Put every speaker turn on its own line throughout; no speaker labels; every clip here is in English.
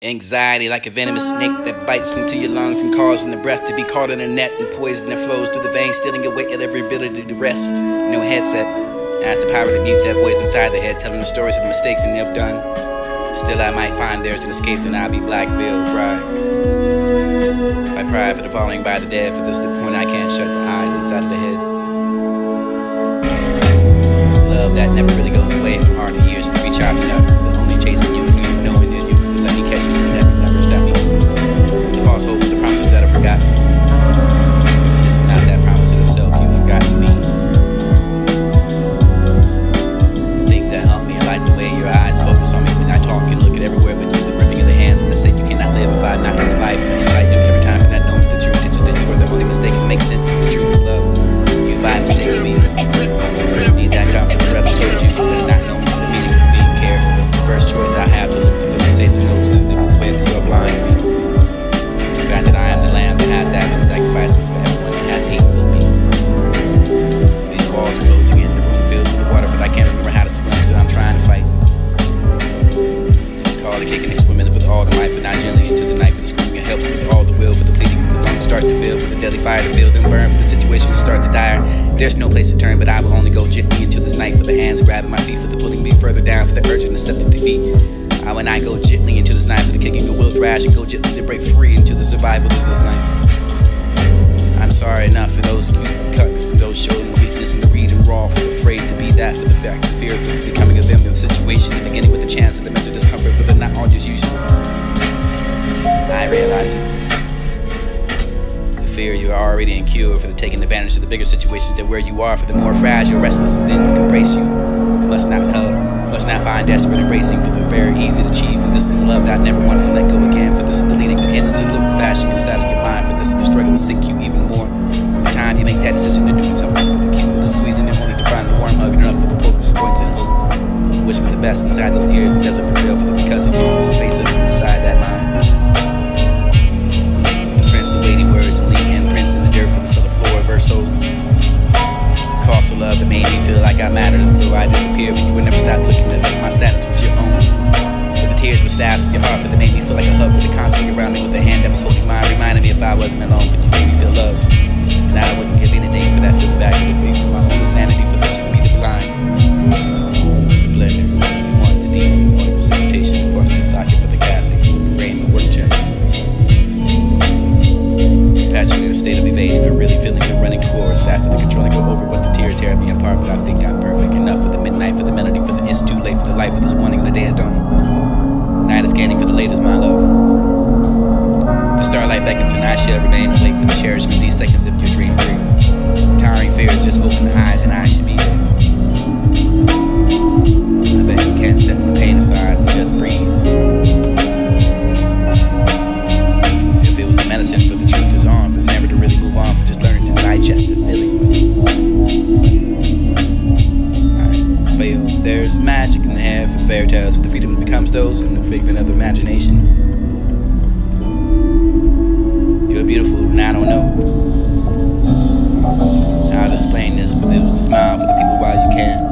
Anxiety like a venomous snake that bites into your lungs and causing the breath to be caught in a net, and poison that flows through the veins, stealing away at every ability to rest. No headset has the power to mute that voice inside the head, telling the stories of the mistakes that they've done. Still I might find there's an escape, then I'll be black veiled bride. I pride for the falling by the dead, for this the point I can't shut the eyes inside of the head. Love that never really goes away, from hard to years to reach out for nothing, but only chasing you, knowing that you let me catch you, never stop me. The false hope for the promises that I forgot. This is not that promise of itself, you've forgotten me. The things that help me, I like the way your eyes focus on me when I talk and look at everywhere but you, the gripping of the hands and the say you cannot live if I'm not in your life, and I invite you every time for not knowing the truth, that you are the only mistake that makes sense, and the truth is love. You by mistake of me. Need that comfort forever told you, but not knowing the meaning of being cared for. This is the first choice I have to look to, but you say to no to the way you are blind me. The fact that I am the lamb that has to have been sacrificed for everyone that has hate with me. These walls are closing in, the room fills with the water, but I can't remember how to swim, so I'm trying to fight. Call the kick and they swim in with all the might, but not gently into the knife of the screaming, and help me with all the will for the pleading, for the lungs start to feel, for the deadly fire to feel, then burn, for the situation to start to dire. There's no place to turn, but I will only go gently into this night, for the hands grabbing my feet, for the pulling me further down, for the urge and accepted defeat. I when I go gently into this night, for the kicking the will thrash, and go gently to break free into the survival of this night. I'm sorry enough for those cucks, to those showing weakness in the read and raw, for the afraid to be that, for the facts of fear, for the becoming of them in the situation, the beginning with a chance of the mental discomfort, for the not all just usual. I realize it. Fear you are already incurred, for the taking advantage of the bigger situations than where you are, for the more fragile, restless, and then you can brace you. Must not hug, must not find desperate embracing, for the very easy to achieve, for this little love that never wants to let go again, for this is deleting the innocent loop fashion inside of your mind, for this is the struggle to sink you even more. The time you make that decision to doing something, for the cute, the squeezing, and wanting to find the warm hug, enough for the poke, disappoints, and hope. Wish for the best inside those ears, and doesn't prevail, for the because of you, for the space of inside that mind. Weighty words and leave imprints in the dirt, for the cellar floor verse hold. The cost of love that made me feel like I mattered, though I disappeared, for you would never stop looking at my status was your own. For the tears were stabs in your heart, for they made me feel like a hug, for the constantly around me with the hand that was holding mine, reminding me if I wasn't alone, for you made me feel loved. And I wouldn't give anything for that feeling back of the thing, for my own insanity, for this to be the blind. The blender, you want to deal for the only precipitation, for the socket for the casting, the frame and work check. Patching in a state of evading, for really feelings are running towards that, for the controlling go over what the tears tear me apart, but I think I'm perfect enough, for the midnight, for the melody, for the it's too late, for the life of this wanting, the day is done. Night is scanning for the latest, my love. The starlight beckons and I shall remain awake for the cherishing of these seconds of your dream break. Tiring fears just open the eyes and I should be there. I bet you can't set the pain aside and just breathe. Medicine for the truth is on, for never to really move on, for just learning to digest the feelings. I fail. There's magic in the air, for the fairy tales, for the freedom that becomes those, and the figment of the imagination. You're beautiful, and I don't know how to explain this, but it was a smile for the people while you can.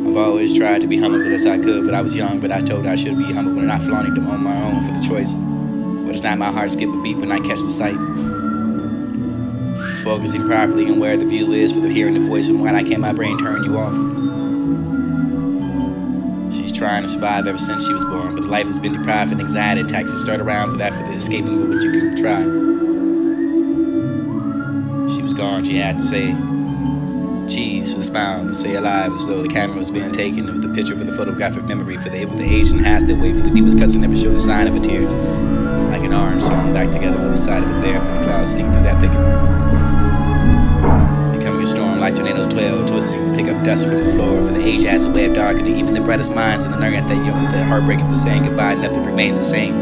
I've always tried to be humble as I could, but I was young, but I told I should be humble when not flaunting them on my own for the choice. But it's not my heart skip a beat when I catch the sight. Focusing properly on where the view is, for the hearing the voice, and why can't my brain turn you off? She's trying to survive ever since she was born, but life has been deprived and anxiety attacks to start around for that, for the escaping of what you can try. She was gone, she had to say cheese for the smile, to stay alive as though the camera was being taken, with the picture for the photographic memory, for the able to age and has to wait for the deepest cuts and never showed a sign of a tear. Like an arm sewn back together for the side of a bear, for the clouds sneak through that picture. Becoming a storm like tornadoes 12, twisting, pick up dust from the floor, for the age adds a way of darkening even the brightest minds, and the learning that for the heartbreak of the saying goodbye, nothing remains the same.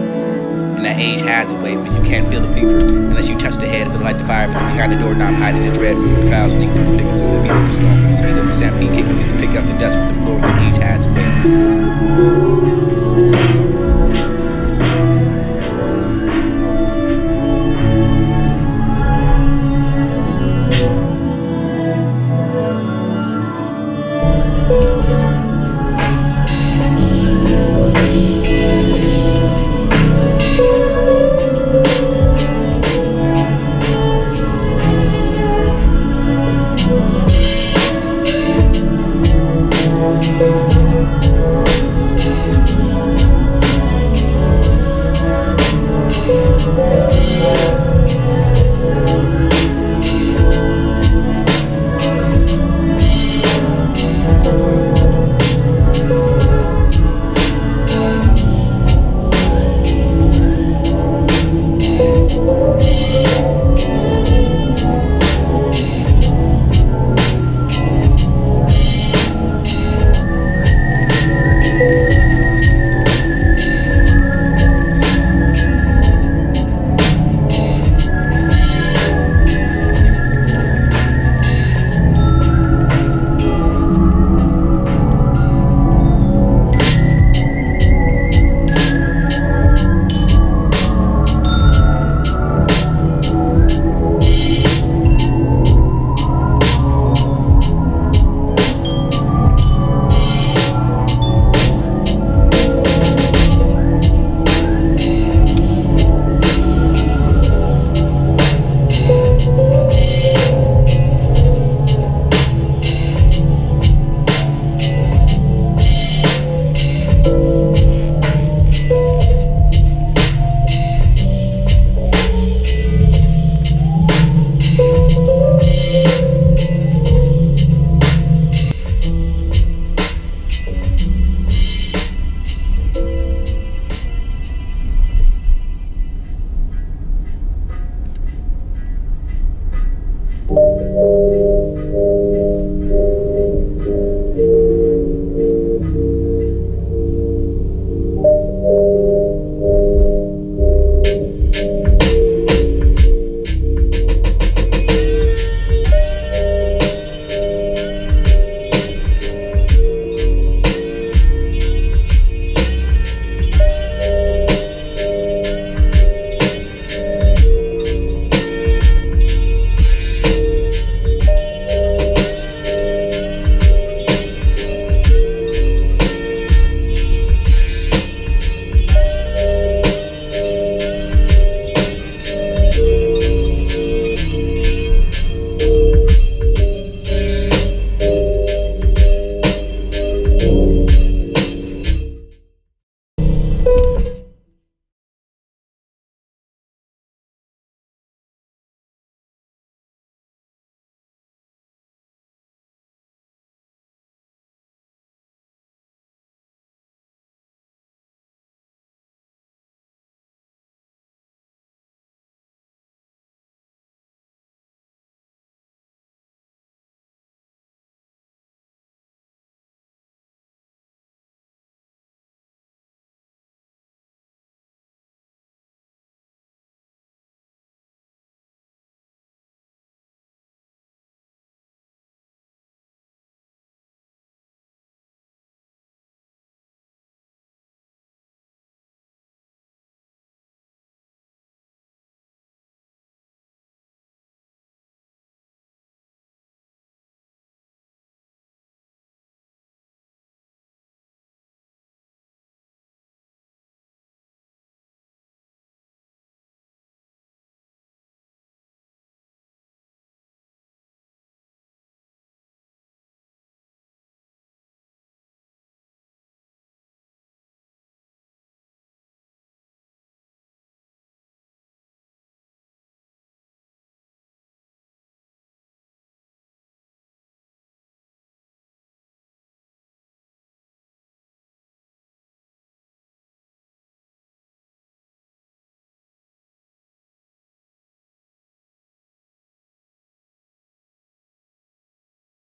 And that age has a way, for you can't feel the fever unless you touch the head, for the light the fire, for the behind the door knob hiding the dread, for the clouds sneak through the pickets and the feet of the storm, for the speed of the stampede kicking to pick up the dust for the floor, the age has a way.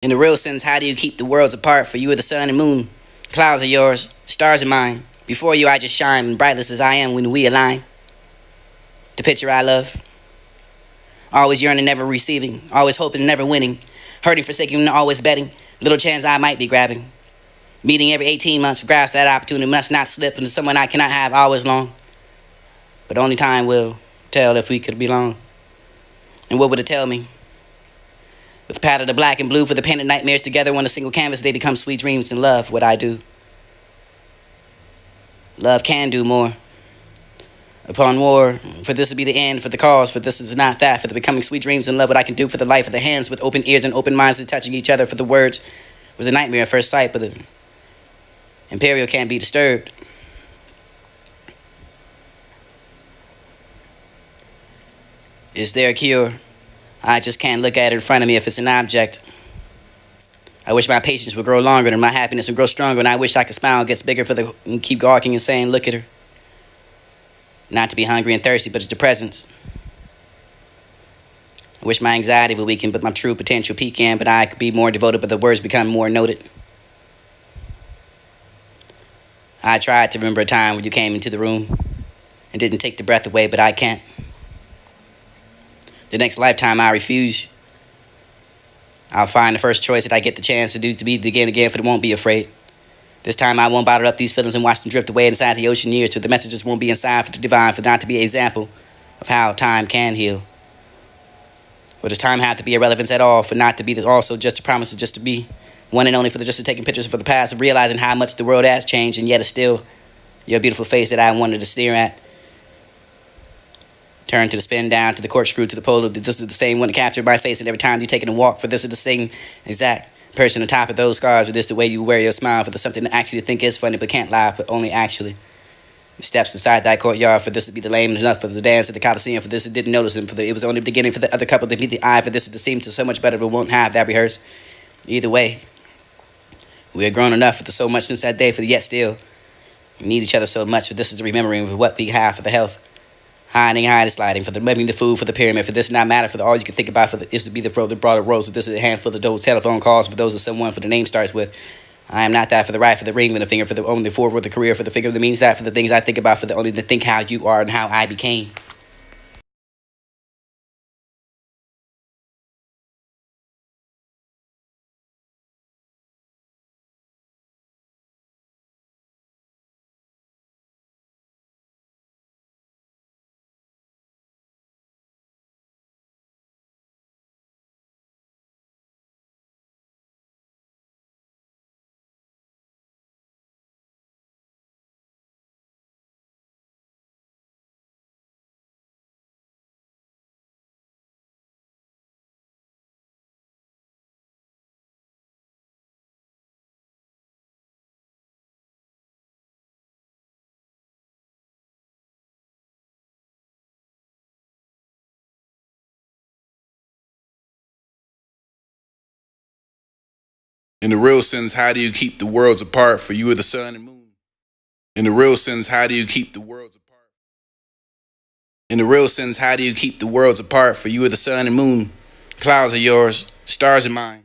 In the real sense, how do you keep the worlds apart? For you are the sun and moon. Clouds are yours, stars are mine. Before you I just shine, and brightless as I am when we align. The picture I love. Always yearning, never receiving. Always hoping, never winning. Hurting, forsaking, always betting. Little chance I might be grabbing. Meeting every 18 months, grasp that opportunity. Must not slip into someone I cannot have always long. But only time will tell if we could belong. And what would it tell me? With the pattern of black and blue for the painted nightmares together on a single canvas, they become sweet dreams. And love, what I do. Love can do more. Upon war, for this to be the end, for the cause, for this is not that, for the becoming sweet dreams and love, what I can do for the life of the hands with open ears and open minds and touching each other, for the words was a nightmare at first sight, but the imperial can't be disturbed. Is there a cure? I just can't look at it in front of me if it's an object. I wish my patience would grow longer and my happiness would grow stronger, and I wish I could smile, gets bigger for the and keep gawking and saying, look at her. Not to be hungry and thirsty, but it's the presence. I wish my anxiety would weaken, but my true potential pecan, but I could be more devoted, but the words become more noted. I tried to remember a time when you came into the room and didn't take the breath away, but I can't. The next lifetime I refuse. I'll find the first choice that I get the chance to do to be again, for it won't be afraid. This time I won't bottle up these feelings and watch them drift away inside the ocean years till the messages won't be inside for the divine, for not to be an example of how time can heal. Or does time have to be irrelevance at all, for not to be also just a promise, just to be one and only for the just to taking pictures for the past, of realizing how much the world has changed, and yet it's still your beautiful face that I wanted to stare at. Turn to the spin down, to the corkscrew, to the pole. This is the same one that captured my face, and every time you taking a walk, for this is the same exact person on top of those scars, for this the way you wear your smile, for the something that actually think is funny but can't lie, but only actually. The steps inside that courtyard, for this to be the lame enough for the dance at the Coliseum, for this it didn't notice him, for it was only the beginning for the other couple to meet the eye, for this is to seem to so much better, but won't have that rehearsed. Either way, we are grown enough for the so much since that day, for the yet still we need each other so much, for this is the remembering of what we have for the health. Hiding, sliding, for the living, the food, for the pyramid, for this not matter, for the all you can think about, for the is to be the broader roads, for this is a handful of those telephone calls, for those of someone, for the name starts with. I am not that, for the right, for the ring, for the finger, for the only forward, the career, for the figure, the means that, for the things I think about, for the only to think how you are and how I became.
In the real sense, how do you keep the worlds apart? For you are the sun and moon. In the real sense, how do you keep the worlds apart? In the real sense, how do you keep the worlds apart? For you are the sun and moon. Clouds are yours, stars are mine.